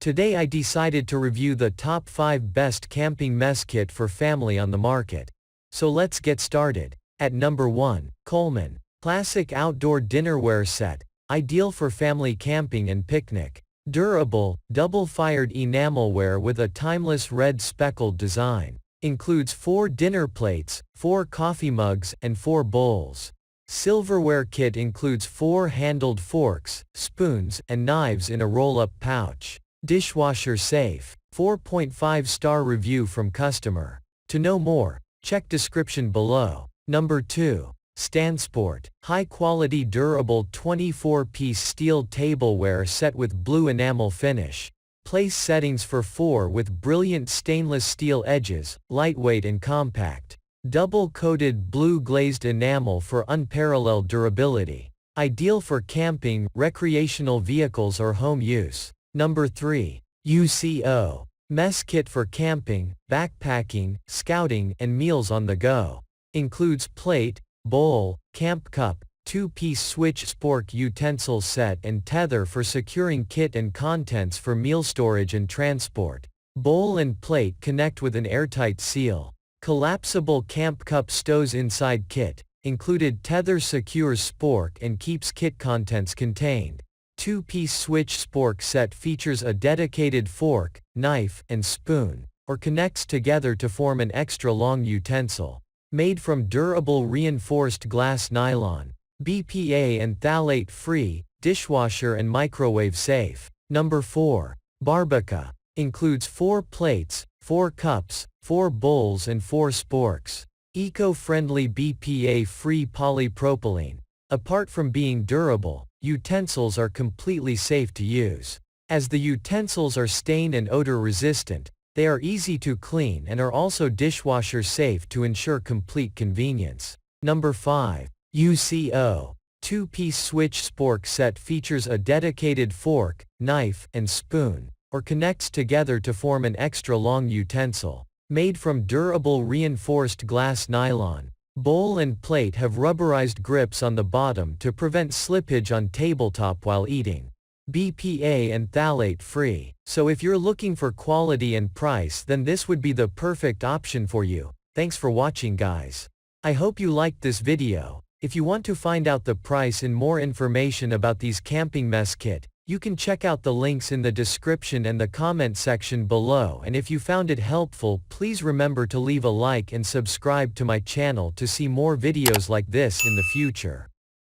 Today I decided to review the top 5 best camping mess kit for family on the market. So let's get started. At number 1, Coleman. Classic Outdoor Dinnerware Set. Ideal for family camping and picnic. Durable, double-fired enamelware with a timeless red speckled design. Includes 4 dinner plates, 4 coffee mugs, and 4 bowls. Silverware kit includes 4 handled forks, spoons, and knives in a roll-up pouch. Dishwasher safe. 4.5-star review from customer. To know more, check description below. Number 2. Stansport. High-quality durable 24-piece steel tableware set with blue enamel finish. Place settings for 4 with brilliant stainless steel edges, lightweight and compact. Double-coated blue glazed enamel for unparalleled durability. Ideal for camping, recreational vehicles or home use. Number 3. UCO. Mess kit for camping, backpacking, scouting, and meals on the go. Includes plate, bowl, camp cup, 2-piece switch spork utensil set and tether for securing kit and contents for meal storage and transport. Bowl and plate connect with an airtight seal. Collapsible camp cup stows inside kit. Included tether secures spork and keeps kit contents contained. 2-piece switch spork set features a dedicated fork, knife, and spoon, or connects together to form an extra long utensil. Made from durable reinforced glass nylon. BPA and phthalate free, dishwasher and microwave safe. Number 4. Barbaca. Includes 4 plates, 4 cups, 4 bowls and 4 sporks. Eco-friendly BPA-free polypropylene. Apart from being durable, utensils are completely safe to use. As the utensils are stain and odor resistant, they are easy to clean and are also dishwasher safe to ensure complete convenience. Number 5. UCO. 2-piece switch spork set features a dedicated fork, knife, and spoon, or connects together to form an extra long utensil. Made from durable reinforced glass nylon. Bowl and plate have rubberized grips on the bottom to prevent slippage on tabletop while eating. BPA and phthalate free. So if you're looking for quality and price, then this would be the perfect option for you. Thanks for watching, guys. I hope you liked this video. If you want to find out the price and more information about these camping mess kit, you can check out the links in the description and the comment section below, and if you found it helpful, please remember to leave a like and subscribe to my channel to see more videos like this in the future.